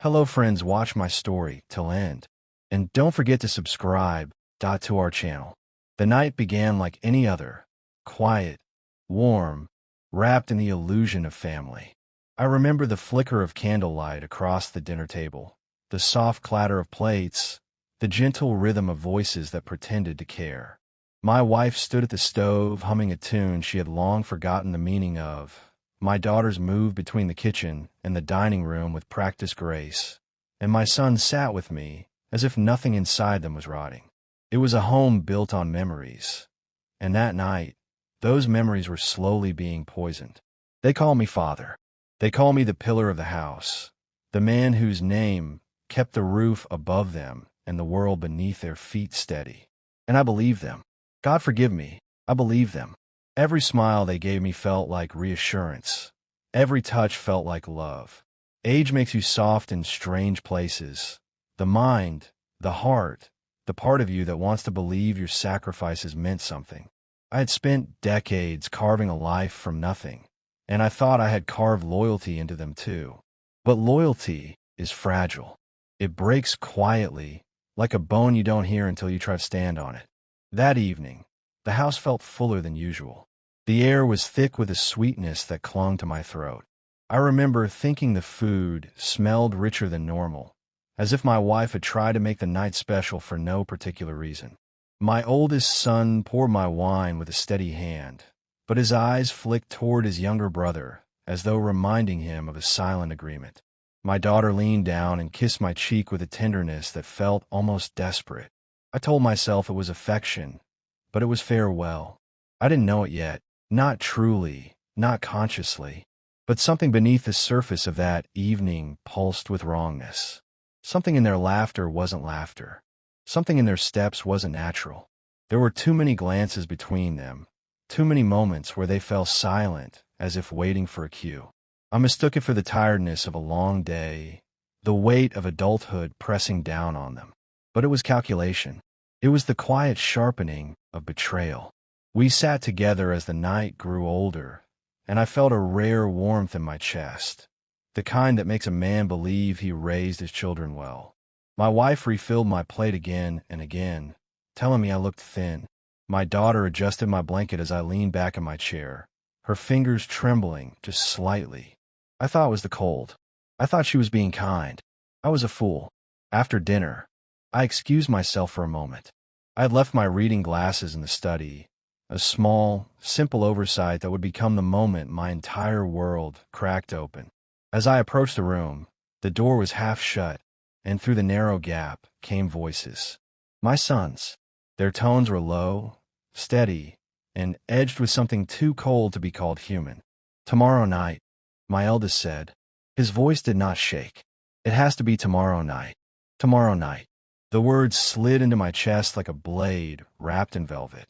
Hello friends, watch my story till end. And don't forget to subscribe to our channel. The night began like any other, quiet, warm, wrapped in the illusion of family. I remember the flicker of candlelight across the dinner table, the soft clatter of plates, the gentle rhythm of voices that pretended to care. My wife stood at the stove humming a tune she had long forgotten the meaning of. My daughters moved between the kitchen and the dining room with practiced grace, and my son sat with me as if nothing inside them was rotting. It was a home built on memories, and that night, those memories were slowly being poisoned. They call me father. They call me the pillar of the house, the man whose name kept the roof above them and the world beneath their feet steady. And I believe them. God forgive me, I believe them. Every smile they gave me felt like reassurance. Every touch felt like love. Age makes you soft in strange places. The mind, the heart, the part of you that wants to believe your sacrifices meant something. I had spent decades carving a life from nothing, and I thought I had carved loyalty into them too. But loyalty is fragile. It breaks quietly, like a bone you don't hear until you try to stand on it. That evening, the house felt fuller than usual. The air was thick with a sweetness that clung to my throat. I remember thinking the food smelled richer than normal, as if my wife had tried to make the night special for no particular reason. My oldest son poured my wine with a steady hand, but his eyes flicked toward his younger brother, as though reminding him of a silent agreement. My daughter leaned down and kissed my cheek with a tenderness that felt almost desperate. I told myself it was affection, but it was farewell. I didn't know it yet, not truly, not consciously, but something beneath the surface of that evening pulsed with wrongness. Something in their laughter wasn't laughter. Something in their steps wasn't natural. There were too many glances between them, too many moments where they fell silent, as if waiting for a cue. I mistook it for the tiredness of a long day, the weight of adulthood pressing down on them. But it was calculation. It was the quiet sharpening of betrayal. We sat together as the night grew older, and I felt a rare warmth in my chest, the kind that makes a man believe he raised his children well. My wife refilled my plate again and again, telling me I looked thin. My daughter adjusted my blanket as I leaned back in my chair, her fingers trembling just slightly. I thought it was the cold. I thought she was being kind. I was a fool. After dinner, I excused myself for a moment. I had left my reading glasses in the study, a small, simple oversight that would become the moment my entire world cracked open. As I approached the room, the door was half shut, and through the narrow gap came voices. My sons. Their tones were low, steady, and edged with something too cold to be called human. Tomorrow night, my eldest said. His voice did not shake. It has to be tomorrow night. Tomorrow night. The words slid into my chest like a blade wrapped in velvet.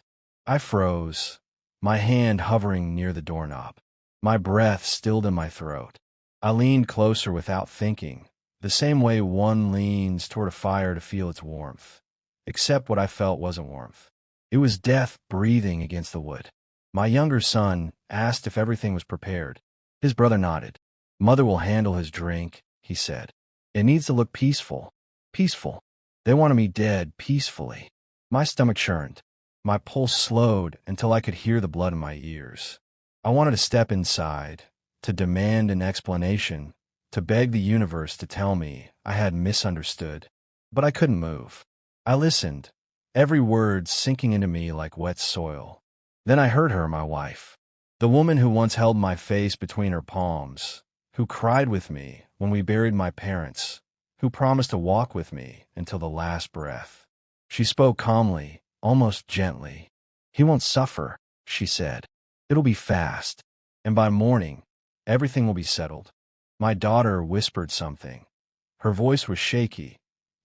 I froze, my hand hovering near the doorknob, my breath stilled in my throat. I leaned closer without thinking, the same way one leans toward a fire to feel its warmth. Except what I felt wasn't warmth. It was death breathing against the wood. My younger son asked if everything was prepared. His brother nodded. Mother will handle his drink, he said. It needs to look peaceful. Peaceful. They wanted me dead peacefully. My stomach churned. My pulse slowed until I could hear the blood in my ears. I wanted to step inside, to demand an explanation, to beg the universe to tell me I had misunderstood. But I couldn't move. I listened, every word sinking into me like wet soil. Then I heard her, my wife. The woman who once held my face between her palms, who cried with me when we buried my parents, who promised to walk with me until the last breath. She spoke calmly, almost gently. He won't suffer, she said. It'll be fast, and by morning, everything will be settled. My daughter whispered something. Her voice was shaky,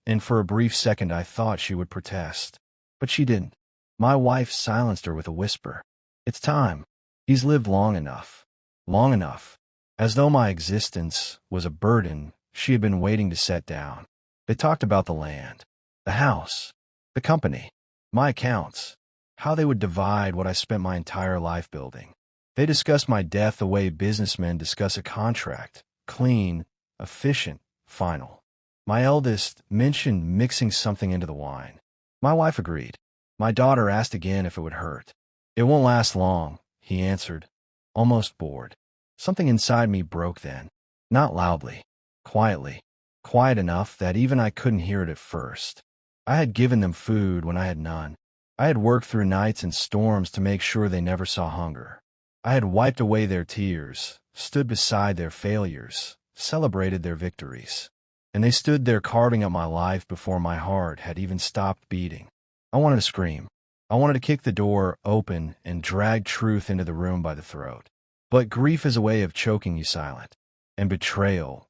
and for a brief second I thought she would protest. But she didn't. My wife silenced her with a whisper. It's time. He's lived long enough. Long enough. As though my existence was a burden she had been waiting to set down. They talked about the land, the house, the company, my accounts, how they would divide what I spent my entire life building. They discussed my death the way businessmen discuss a contract, clean, efficient, final. My eldest mentioned mixing something into the wine. My wife agreed. My daughter asked again if it would hurt. It won't last long, he answered, almost bored. Something inside me broke then. Not loudly, quietly, quiet enough that even I couldn't hear it at first. I had given them food when I had none. I had worked through nights and storms to make sure they never saw hunger. I had wiped away their tears, stood beside their failures, celebrated their victories. And they stood there carving up my life before my heart had even stopped beating. I wanted to scream. I wanted to kick the door open and drag truth into the room by the throat. But grief is a way of choking you silent. And betrayal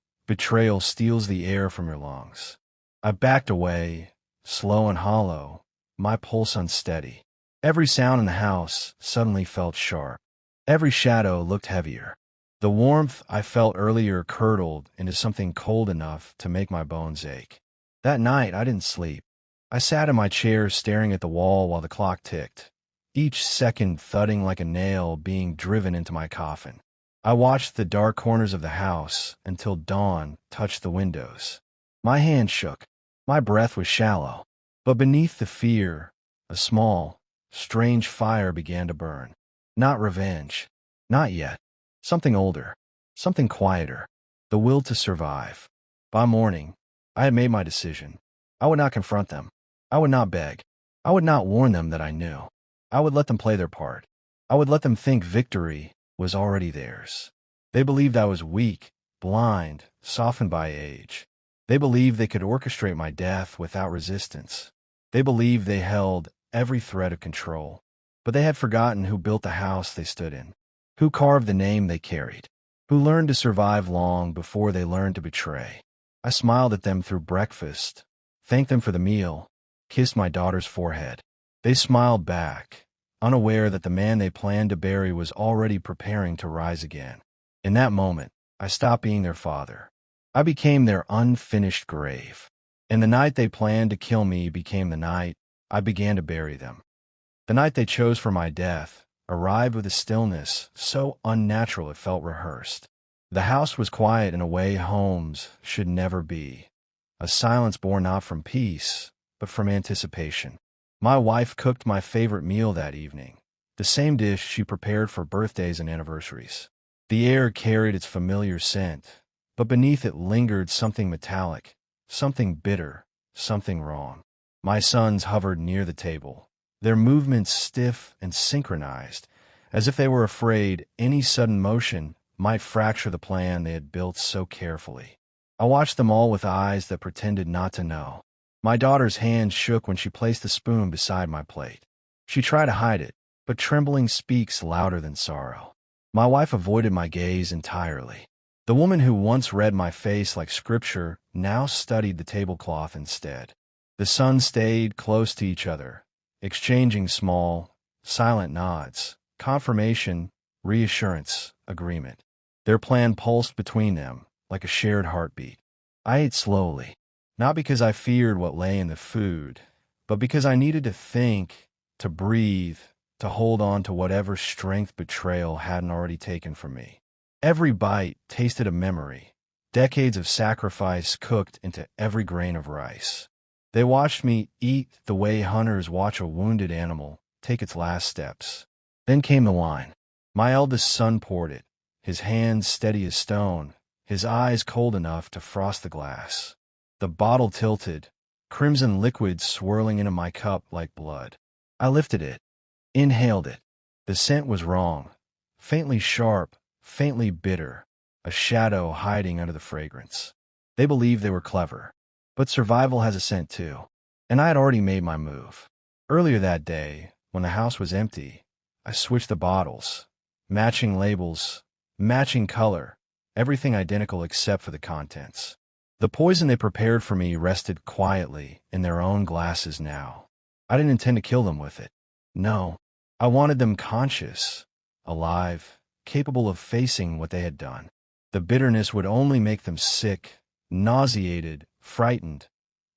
steals the air from your lungs. I backed away, slow and hollow, my pulse unsteady. Every sound in the house suddenly felt sharp. Every shadow looked heavier. The warmth I felt earlier curdled into something cold enough to make my bones ache. That night, I didn't sleep. I sat in my chair staring at the wall while the clock ticked, each second thudding like a nail being driven into my coffin. I watched the dark corners of the house until dawn touched the windows. My hand shook. My breath was shallow. But beneath the fear, a small, strange fire began to burn. Not revenge. Not yet. Something older. Something quieter. The will to survive. By morning, I had made my decision. I would not confront them. I would not beg. I would not warn them that I knew. I would let them play their part. I would let them think victory was already theirs. They believed I was weak, blind, softened by age. They believed they could orchestrate my death without resistance. They believed they held every thread of control. But they had forgotten who built the house they stood in, who carved the name they carried, who learned to survive long before they learned to betray. I smiled at them through breakfast, thanked them for the meal, kissed my daughter's forehead. They smiled back, unaware that the man they planned to bury was already preparing to rise again. In that moment, I stopped being their father. I became their unfinished grave. And the night they planned to kill me became the night I began to bury them. The night they chose for my death arrived with a stillness so unnatural it felt rehearsed. The house was quiet in a way homes should never be, a silence born not from peace, but from anticipation. My wife cooked my favorite meal that evening, the same dish she prepared for birthdays and anniversaries. The air carried its familiar scent, but beneath it lingered something metallic, something bitter, something wrong. My sons hovered near the table, their movements stiff and synchronized, as if they were afraid any sudden motion might fracture the plan they had built so carefully. I watched them all with eyes that pretended not to know. My daughter's hand shook when she placed the spoon beside my plate. She tried to hide it, but trembling speaks louder than sorrow. My wife avoided my gaze entirely. The woman who once read my face like scripture now studied the tablecloth instead. The sons stayed close to each other, exchanging small, silent nods, confirmation, reassurance, agreement. Their plan pulsed between them like a shared heartbeat. I ate slowly, not because I feared what lay in the food, but because I needed to think, to breathe, to hold on to whatever strength betrayal hadn't already taken from me. Every bite tasted a memory, decades of sacrifice cooked into every grain of rice. They watched me eat the way hunters watch a wounded animal take its last steps. Then came the wine. My eldest son poured it, his hands steady as stone, his eyes cold enough to frost the glass. The bottle tilted, crimson liquid swirling into my cup like blood. I lifted it, inhaled it. The scent was wrong, faintly sharp, faintly bitter, a shadow hiding under the fragrance. They believed they were clever, but survival has a scent too, and I had already made my move. Earlier that day, when the house was empty, I switched the bottles, matching labels, matching color, everything identical except for the contents. The poison they prepared for me rested quietly in their own glasses now. I didn't intend to kill them with it. No, I wanted them conscious, alive, capable of facing what they had done. The bitterness would only make them sick, nauseated, frightened,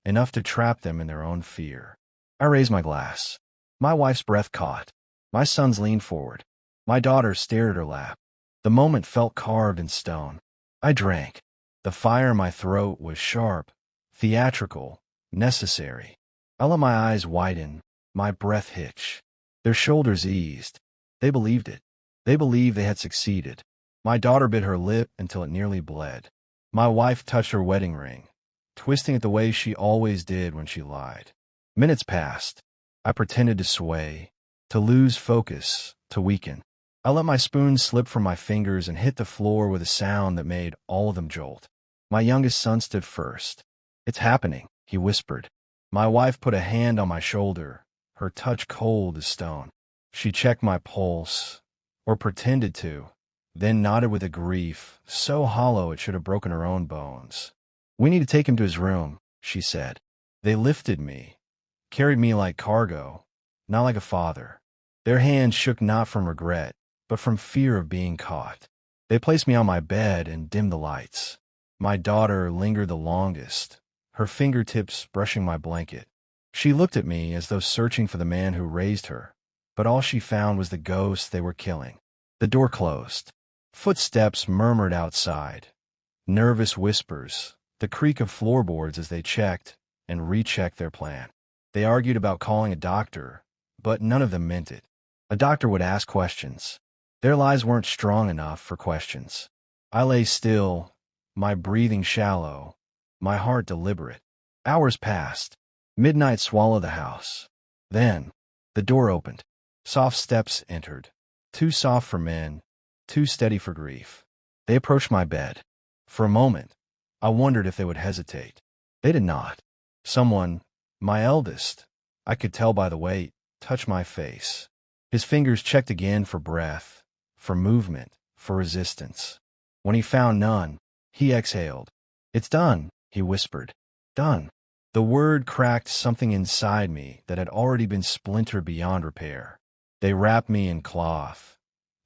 enough to trap them in their own fear. I raised my glass. My wife's breath caught. My sons leaned forward. My daughter stared at her lap. The moment felt carved in stone. I drank. The fire in my throat was sharp, theatrical, necessary. I let my eyes widen, my breath hitch. Their shoulders eased. They believed it. They believed they had succeeded. My daughter bit her lip until it nearly bled. My wife touched her wedding ring, twisting it the way she always did when she lied. Minutes passed. I pretended to sway, to lose focus, to weaken. I let my spoon slip from my fingers and hit the floor with a sound that made all of them jolt. My youngest son stood first. "It's happening," he whispered. My wife put a hand on my shoulder, her touch cold as stone. She checked my pulse, or pretended to, then nodded with a grief so hollow it should have broken her own bones. "We need to take him to his room," she said. They lifted me, carried me like cargo, not like a father. Their hands shook not from regret, but from fear of being caught. They placed me on my bed and dimmed the lights. My daughter lingered the longest, her fingertips brushing my blanket. She looked at me as though searching for the man who raised her, but all she found was the ghost they were killing. The door closed. Footsteps murmured outside. Nervous whispers, the creak of floorboards as they checked and rechecked their plan. They argued about calling a doctor, but none of them meant it. A doctor would ask questions. Their lies weren't strong enough for questions. I lay still, my breathing shallow, my heart deliberate. Hours passed. Midnight swallowed the house. Then, the door opened. Soft steps entered. Too soft for men, too steady for grief. They approached my bed. For a moment, I wondered if they would hesitate. They did not. Someone, my eldest, I could tell by the weight, touched my face. His fingers checked again for breath, for movement, for resistance. When he found none, he exhaled. "It's done," he whispered. "Done." The word cracked something inside me that had already been splintered beyond repair. They wrapped me in cloth.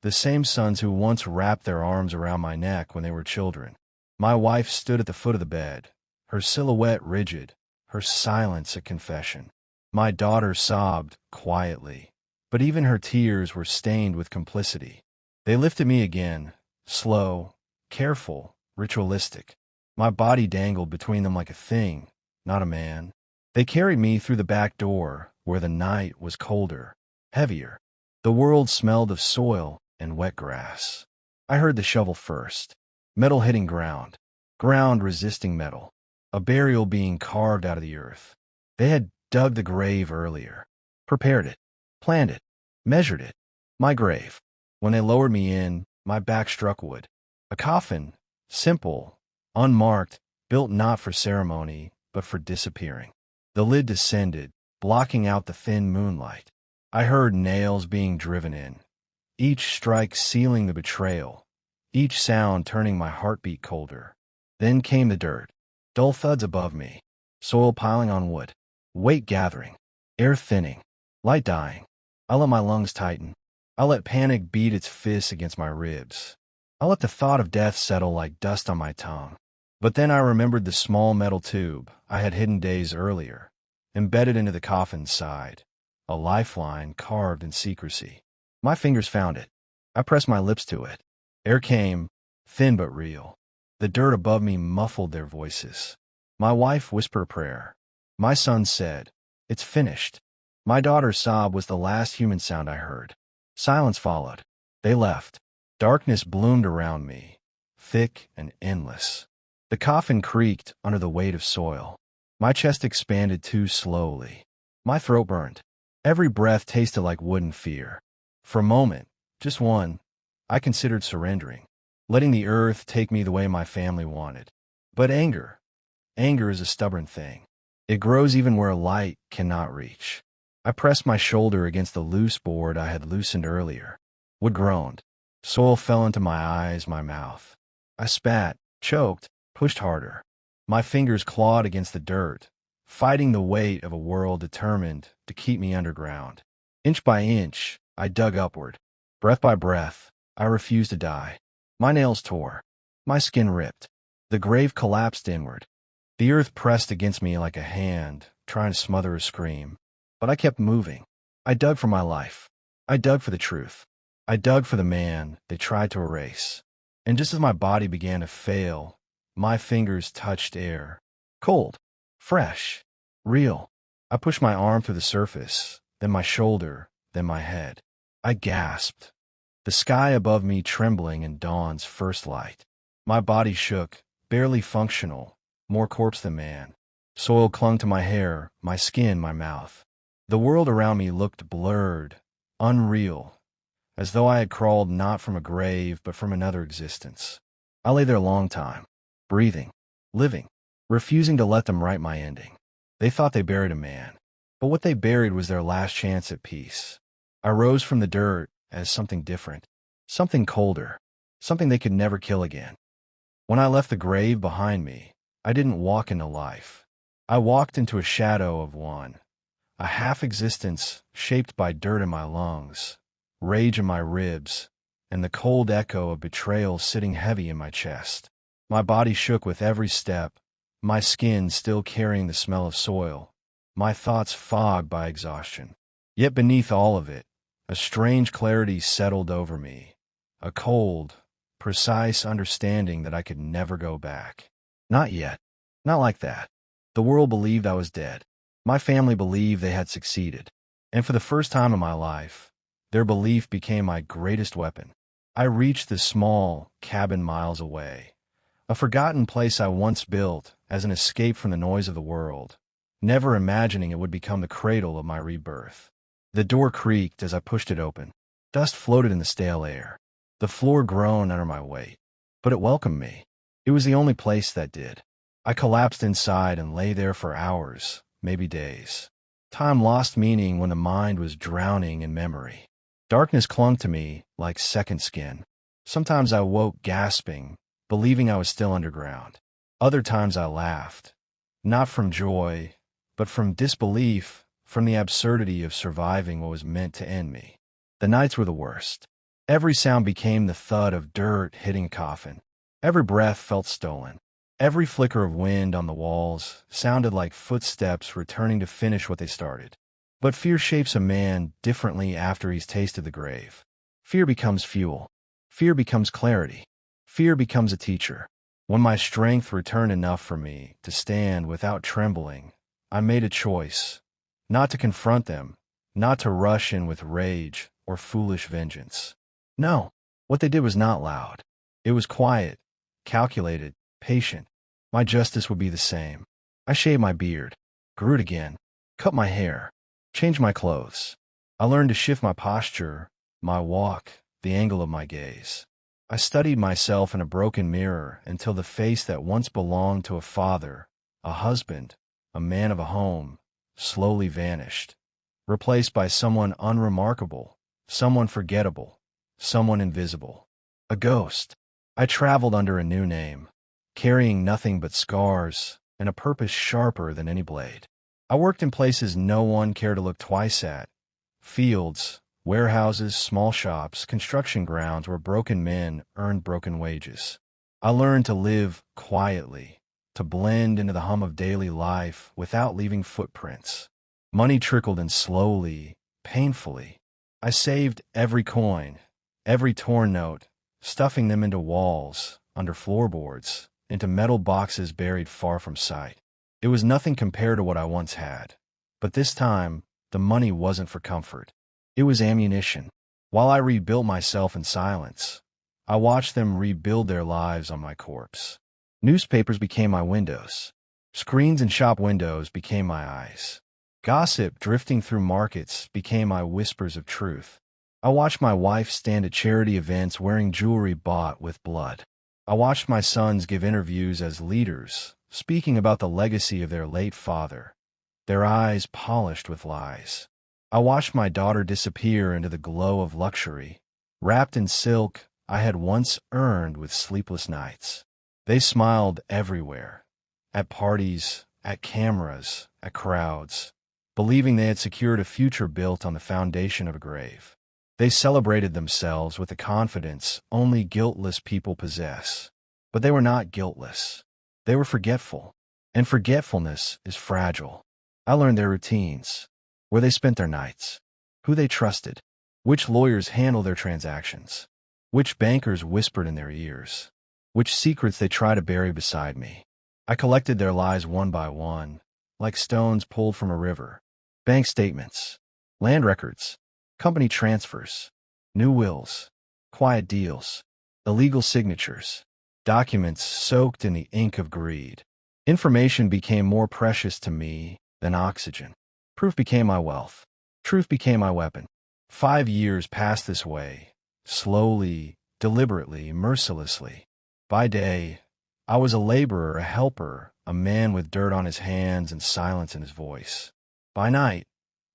The same sons who once wrapped their arms around my neck when they were children. My wife stood at the foot of the bed, her silhouette rigid, her silence a confession. My daughter sobbed quietly, but even her tears were stained with complicity. They lifted me again, slow, careful, ritualistic. My body dangled between them like a thing, not a man. They carried me through the back door, where the night was colder, heavier. The world smelled of soil and wet grass. I heard the shovel first. Metal hitting ground. Ground resisting metal. A burial being carved out of the earth. They had dug the grave earlier. Prepared it. Planned it. Measured it. My grave. When they lowered me in, my back struck wood. A coffin, simple, unmarked, built not for ceremony, but for disappearing. The lid descended, blocking out the thin moonlight. I heard nails being driven in, each strike sealing the betrayal, each sound turning my heartbeat colder. Then came the dirt, dull thuds above me, soil piling on wood, weight gathering, air thinning, light dying. I let my lungs tighten. I let panic beat its fists against my ribs. I let the thought of death settle like dust on my tongue. But then I remembered the small metal tube I had hidden days earlier, embedded into the coffin's side, a lifeline carved in secrecy. My fingers found it. I pressed my lips to it. Air came, thin but real. The dirt above me muffled their voices. My wife whispered a prayer. My son said, "It's finished." My daughter's sob was the last human sound I heard. Silence followed. They left. Darkness bloomed around me, thick and endless. The coffin creaked under the weight of soil. My chest expanded too slowly. My throat burned. Every breath tasted like wooden fear. For a moment, just one, I considered surrendering, letting the earth take me the way my family wanted. But anger is a stubborn thing. It grows even where light cannot reach. I pressed my shoulder against the loose board I had loosened earlier. Wood groaned. Soil fell into my eyes, my mouth. I spat, choked, pushed harder. My fingers clawed against the dirt, fighting the weight of a world determined to keep me underground. Inch by inch, I dug upward. Breath by breath, I refused to die. My nails tore. My skin ripped. The grave collapsed inward. The earth pressed against me like a hand, trying to smother a scream. But I kept moving. I dug for my life. I dug for the truth. I dug for the man they tried to erase. And just as my body began to fail, my fingers touched air. Cold. Fresh. Real. I pushed my arm through the surface, then my shoulder, then my head. I gasped. The sky above me trembling in dawn's first light. My body shook, barely functional, more corpse than man. Soil clung to my hair, my skin, my mouth. The world around me looked blurred, unreal, as though I had crawled not from a grave but from another existence. I lay there a long time, breathing, living, refusing to let them write my ending. They thought they buried a man, but what they buried was their last chance at peace. I rose from the dirt as something different, something colder, something they could never kill again. When I left the grave behind me, I didn't walk into life. I walked into a shadow of one, a half-existence shaped by dirt in my lungs, rage in my ribs, and the cold echo of betrayal sitting heavy in my chest. My body shook with every step, my skin still carrying the smell of soil, my thoughts fogged by exhaustion. Yet beneath all of it, a strange clarity settled over me, a cold, precise understanding that I could never go back. Not yet. Not like that. The world believed I was dead. My family believed they had succeeded. And for the first time in my life, their belief became my greatest weapon. I reached the small cabin miles away, a forgotten place I once built as an escape from the noise of the world, never imagining it would become the cradle of my rebirth. The door creaked as I pushed it open. Dust floated in the stale air. The floor groaned under my weight. But it welcomed me. It was the only place that did. I collapsed inside and lay there for hours, maybe days. Time lost meaning when the mind was drowning in memory. Darkness clung to me like second skin. Sometimes I woke gasping, believing I was still underground. Other times I laughed, not from joy, but from disbelief, from the absurdity of surviving what was meant to end me. The nights were the worst. Every sound became the thud of dirt hitting a coffin. Every breath felt stolen. Every flicker of wind on the walls sounded like footsteps returning to finish what they started. But fear shapes a man differently after he's tasted the grave. Fear becomes fuel. Fear becomes clarity. Fear becomes a teacher. When my strength returned enough for me to stand without trembling, I made a choice. Not to confront them, not to rush in with rage or foolish vengeance. No, what they did was not loud. It was quiet, calculated, patient. My justice would be the same. I shaved my beard, grew it again, cut my hair, changed my clothes. I learned to shift my posture, my walk, the angle of my gaze. I studied myself in a broken mirror until the face that once belonged to a father, a husband, a man of a home, slowly vanished, replaced by someone unremarkable, someone forgettable, someone invisible. A ghost. I traveled under a new name, carrying nothing but scars and a purpose sharper than any blade. I worked in places no one cared to look twice at. Fields, warehouses, small shops, construction grounds where broken men earned broken wages. I learned to live quietly, to blend into the hum of daily life without leaving footprints. Money trickled in slowly, painfully. I saved every coin, every torn note, stuffing them into walls, under floorboards, into metal boxes buried far from sight. It was nothing compared to what I once had. But this time, the money wasn't for comfort. It was ammunition. While I rebuilt myself in silence, I watched them rebuild their lives on my corpse. Newspapers became my windows. Screens in shop windows became my eyes. Gossip drifting through markets became my whispers of truth. I watched my wife stand at charity events wearing jewelry bought with blood. I watched my sons give interviews as leaders, speaking about the legacy of their late father, their eyes polished with lies. I watched my daughter disappear into the glow of luxury, wrapped in silk I had once earned with sleepless nights. They smiled everywhere, at parties, at cameras, at crowds, believing they had secured a future built on the foundation of a grave. They celebrated themselves with the confidence only guiltless people possess. But they were not guiltless. They were forgetful, and forgetfulness is fragile. I learned their routines, where they spent their nights, who they trusted, which lawyers handled their transactions, which bankers whispered in their ears, which secrets they tried to bury beside me. I collected their lies one by one, like stones pulled from a river. Bank statements, land records, company transfers, new wills, quiet deals, illegal signatures, documents soaked in the ink of greed. Information became more precious to me than oxygen. Proof became my wealth. Truth became my weapon. 5 years passed this way, slowly, deliberately, mercilessly. By day, I was a laborer, a helper, a man with dirt on his hands and silence in his voice. By night,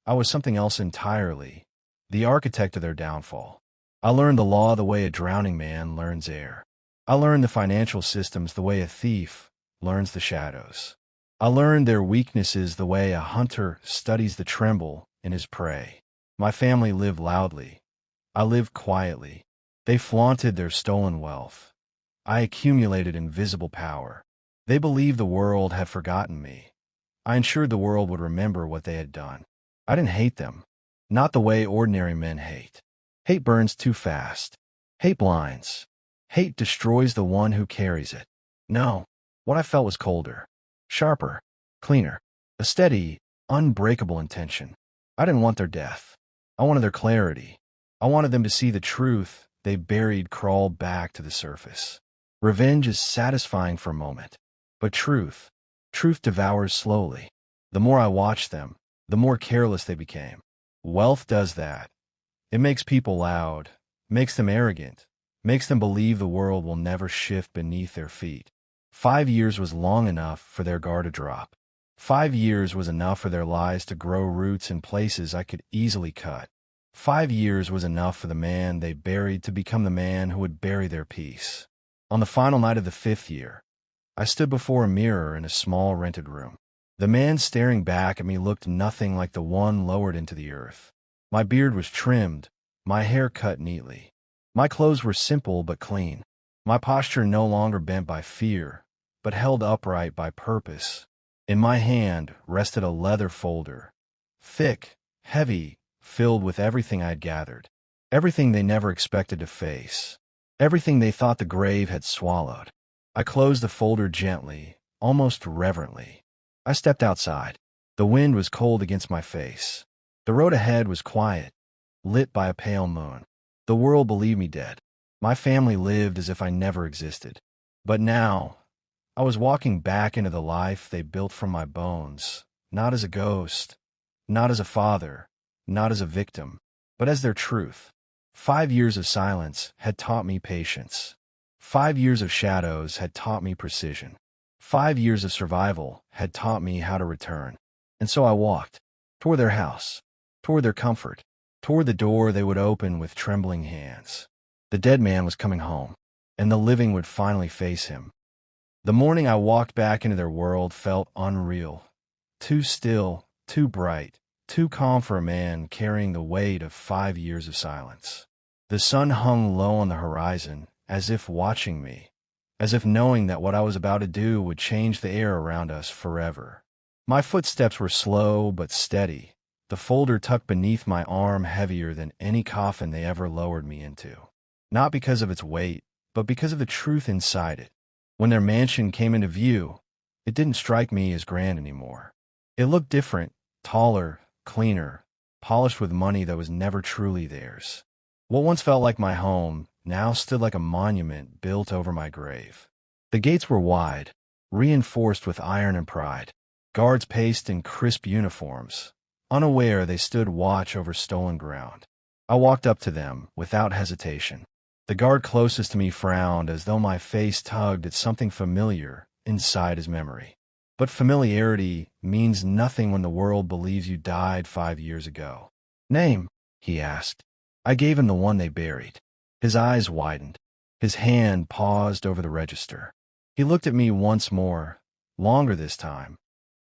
I was something else entirely, the architect of their downfall. I learned the law the way a drowning man learns air. I learned the financial systems the way a thief learns the shadows. I learned their weaknesses the way a hunter studies the tremble in his prey. My family lived loudly. I lived quietly. They flaunted their stolen wealth. I accumulated invisible power. They believed the world had forgotten me. I ensured the world would remember what they had done. I didn't hate them, not the way ordinary men hate. Hate burns too fast. Hate blinds. Hate destroys the one who carries it. No, what I felt was colder, sharper, cleaner, a steady, unbreakable intention. I didn't want their death. I wanted their clarity. I wanted them to see the truth they buried crawl back to the surface. Revenge is satisfying for a moment, but truth devours slowly. The more I watched them, the more careless they became. Wealth does that. It makes people loud, makes them arrogant, makes them believe the world will never shift beneath their feet. 5 years was long enough for their guard to drop. 5 years was enough for their lies to grow roots in places I could easily cut. 5 years was enough for the man they buried to become the man who would bury their peace. On the final night of the 5th year, I stood before a mirror in a small rented room. The man staring back at me looked nothing like the one lowered into the earth. My beard was trimmed, my hair cut neatly. My clothes were simple but clean. My posture no longer bent by fear, but held upright by purpose. In my hand rested a leather folder, thick, heavy, filled with everything I had gathered, everything they never expected to face, everything they thought the grave had swallowed. I closed the folder gently, almost reverently. I stepped outside. The wind was cold against my face. The road ahead was quiet, lit by a pale moon. The world believed me dead. My family lived as if I never existed. But now, I was walking back into the life they built from my bones, not as a ghost, not as a father, not as a victim, but as their truth. 5 years of silence had taught me patience. 5 years of shadows had taught me precision. 5 years of survival had taught me how to return. And so I walked toward their house, toward their comfort, toward the door they would open with trembling hands. The dead man was coming home, and the living would finally face him. The morning I walked back into their world felt unreal, too still, too bright, too calm for a man carrying the weight of 5 years of silence. The sun hung low on the horizon, as if watching me, as if knowing that what I was about to do would change the air around us forever. My footsteps were slow but steady, the folder tucked beneath my arm heavier than any coffin they ever lowered me into. Not because of its weight, but because of the truth inside it. When their mansion came into view, it didn't strike me as grand anymore. It looked different, taller, cleaner, polished with money that was never truly theirs. What once felt like my home now stood like a monument built over my grave. The gates were wide, reinforced with iron and pride. Guards paced in crisp uniforms. Unaware, they stood watch over stolen ground. I walked up to them without hesitation. The guard closest to me frowned as though my face tugged at something familiar inside his memory. But familiarity means nothing when the world believes you died 5 years ago. "Name?" he asked. I gave him the one they buried. His eyes widened. His hand paused over the register. He looked at me once more, longer this time,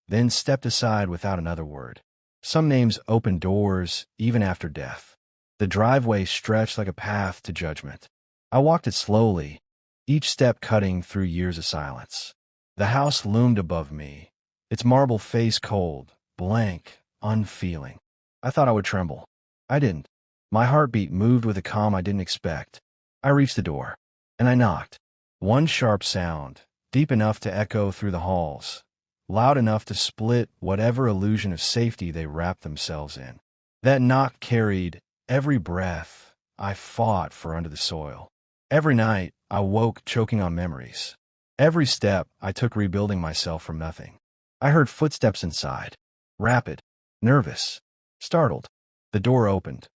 then stepped aside without another word. Some names open doors even after death. The driveway stretched like a path to judgment. I walked it slowly, each step cutting through years of silence. The house loomed above me, its marble face cold, blank, unfeeling. I thought I would tremble. I didn't. My heartbeat moved with a calm I didn't expect. I reached the door, and I knocked. One sharp sound, deep enough to echo through the halls. loud enough to split whatever illusion of safety they wrapped themselves in. That knock carried every breath I fought for under the soil. Every night, I woke choking on memories. Every step I took rebuilding myself from nothing. I heard footsteps inside, rapid, nervous, startled. The door opened,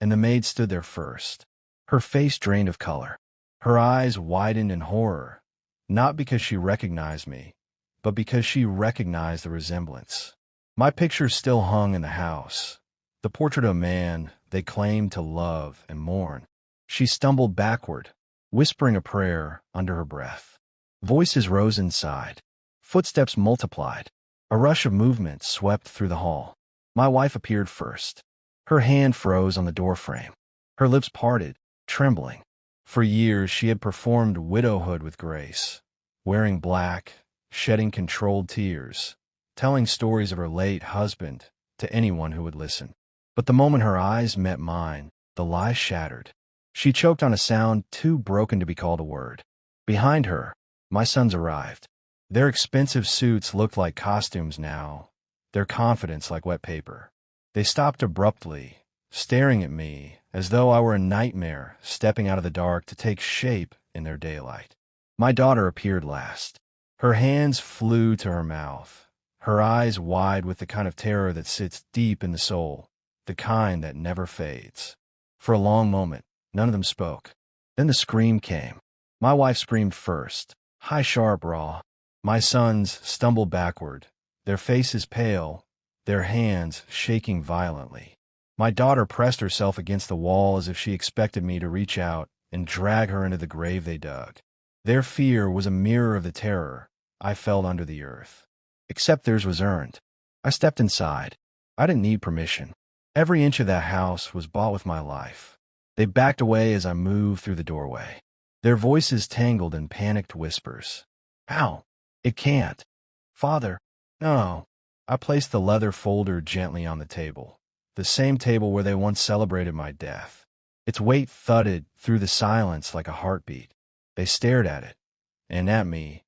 and the maid stood there first. Her face drained of color. Her eyes widened in horror, not because she recognized me, but because she recognized the resemblance. My picture still hung in the house, the portrait of a man they claimed to love and mourn. She stumbled backward, whispering a prayer under her breath. Voices rose inside. Footsteps multiplied. A rush of movement swept through the hall. My wife appeared first. Her hand froze on the doorframe. Her lips parted, trembling. For years she had performed widowhood with grace, wearing black, shedding controlled tears, telling stories of her late husband to anyone who would listen. But the moment her eyes met mine, the lie shattered. She choked on a sound too broken to be called a word. Behind her, my sons arrived. Their expensive suits looked like costumes now, their confidence like wet paper. They stopped abruptly, staring at me as though I were a nightmare stepping out of the dark to take shape in their daylight. My daughter appeared last. Her hands flew to her mouth, her eyes wide with the kind of terror that sits deep in the soul, the kind that never fades. For a long moment, none of them spoke. Then the scream came. My wife screamed first, high, sharp, raw. My sons stumbled backward, their faces pale, their hands shaking violently. My daughter pressed herself against the wall as if she expected me to reach out and drag her into the grave they dug. Their fear was a mirror of the terror I felt under the earth. Except theirs was earned. I stepped inside. I didn't need permission. Every inch of that house was bought with my life. They backed away as I moved through the doorway. Their voices tangled in panicked whispers. How? It can't. Father, no. I placed the leather folder gently on the table, the same table where they once celebrated my death. Its weight thudded through the silence like a heartbeat. They stared at it, and at me,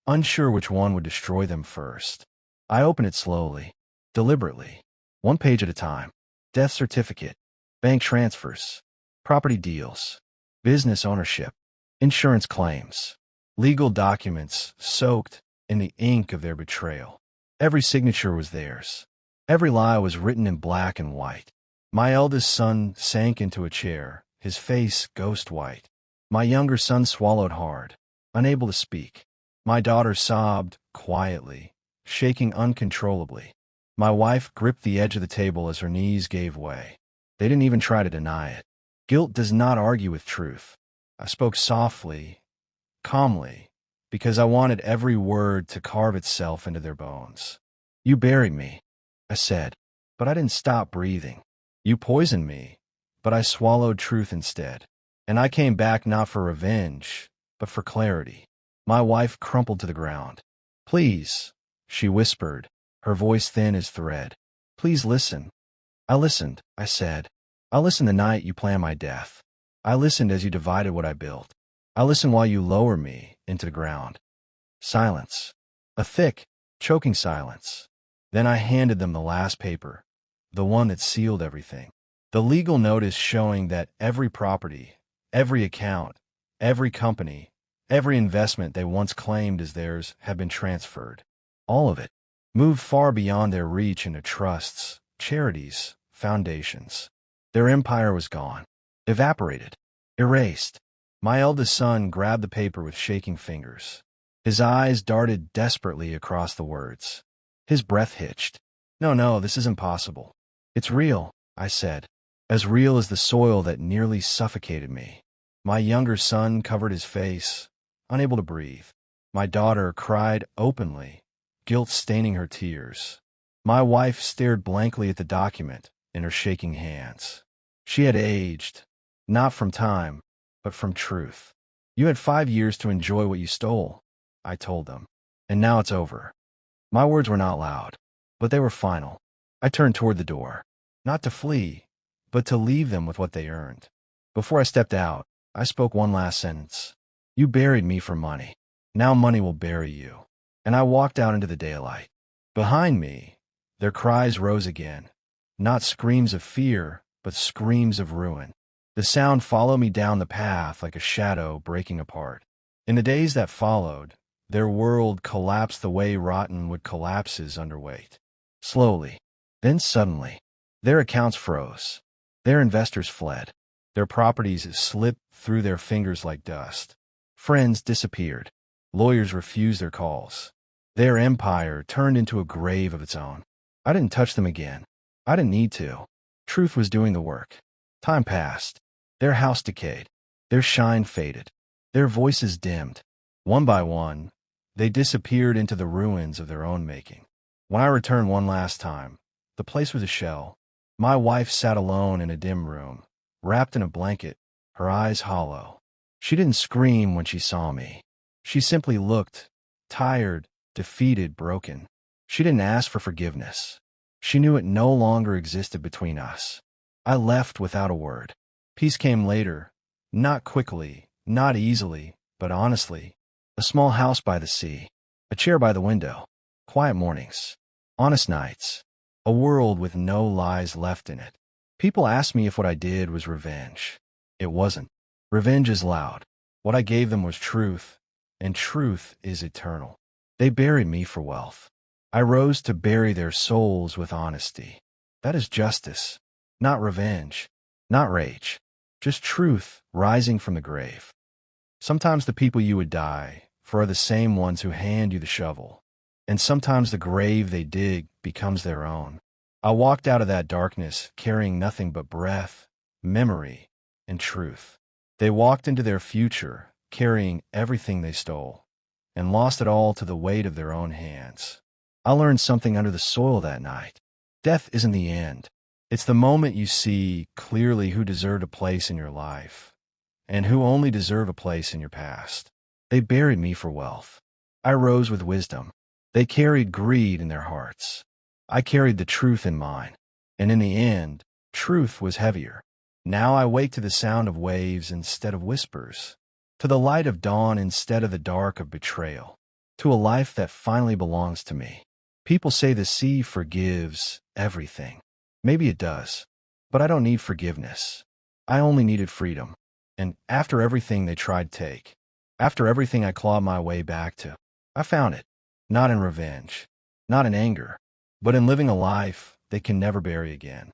unsure which one would destroy them first. I opened it slowly, deliberately, one page at a time. Death certificate, bank transfers, property deals, business ownership, insurance claims, legal documents soaked in the ink of their betrayal. Every signature was theirs. Every lie was written in black and white. My eldest son sank into a chair, his face ghost white. My younger son swallowed hard, unable to speak. My daughter sobbed quietly, shaking uncontrollably. My wife gripped the edge of the table as her knees gave way. They didn't even try to deny it. Guilt does not argue with truth. I spoke softly, calmly, because I wanted every word to carve itself into their bones. You buried me, I said, but I didn't stop breathing. You poisoned me, but I swallowed truth instead. And I came back not for revenge, but for clarity. My wife crumpled to the ground. Please, she whispered, her voice thin as thread. Please listen. I listened, I said. I listened the night you planned my death. I listened as you divided what I built. I listened while you lowered me into the ground. Silence. A thick, choking silence. Then I handed them the last paper, the one that sealed everything. The legal notice showing that every property, every account, every company, every investment they once claimed as theirs had been transferred. All of it. Moved far beyond their reach into trusts, charities, foundations. Their empire was gone. Evaporated. Erased. My eldest son grabbed the paper with shaking fingers. His eyes darted desperately across the words. His breath hitched. No, this is impossible. It's real, I said. As real as the soil that nearly suffocated me. My younger son covered his face, unable to breathe. My daughter cried openly, guilt staining her tears. My wife stared blankly at the document in her shaking hands. She had aged, not from time, but from truth. You had 5 years to enjoy what you stole, I told them, and now it's over. My words were not loud, but they were final. I turned toward the door, not to flee, but to leave them with what they earned. Before I stepped out, I spoke one last sentence. You buried me for money. Now money will bury you. and I walked out into the daylight. Behind me, their cries rose again, not screams of fear, but screams of ruin. The sound followed me down the path like a shadow breaking apart. In the days that followed, their world collapsed the way rotten wood collapses under weight. Slowly, then suddenly, their accounts froze. Their investors fled. Their properties slipped through their fingers like dust. Friends disappeared. Lawyers refused their calls. Their empire turned into a grave of its own. I didn't touch them again. I didn't need to. Truth was doing the work. Time passed. Their house decayed. Their shine faded. Their voices dimmed. One by one, they disappeared into the ruins of their own making. When I returned one last time, the place was a shell. My wife sat alone in a dim room, wrapped in a blanket, her eyes hollow. She didn't scream when she saw me. She simply looked, tired, defeated, broken. She didn't ask for forgiveness. She knew it no longer existed between us. I left without a word. Peace came later, not quickly, not easily, but honestly. A small house by the sea, a chair by the window, quiet mornings, honest nights, a world with no lies left in it. People asked me if what I did was revenge. It wasn't. Revenge is loud. What I gave them was truth, and truth is eternal. They buried me for wealth. I rose to bury their souls with honesty. That is justice, not revenge, not rage, just truth rising from the grave. Sometimes the people you would die for are the same ones who hand you the shovel, and sometimes the grave they dig becomes their own. I walked out of that darkness carrying nothing but breath, memory, and truth. They walked into their future carrying everything they stole, and lost it all to the weight of their own hands. I learned something under the soil that night. Death isn't the end. It's the moment you see clearly who deserved a place in your life, and who only deserve a place in your past. They buried me for wealth. I rose with wisdom. They carried greed in their hearts. I carried the truth in mine, and in the end, truth was heavier. Now I wake to the sound of waves instead of whispers, to the light of dawn instead of the dark of betrayal, to a life that finally belongs to me. People say the sea forgives everything. Maybe it does, but I don't need forgiveness. I only needed freedom. And after everything they tried to take, after everything I clawed my way back to, I found it, not in revenge, not in anger, but in living a life they can never bury again.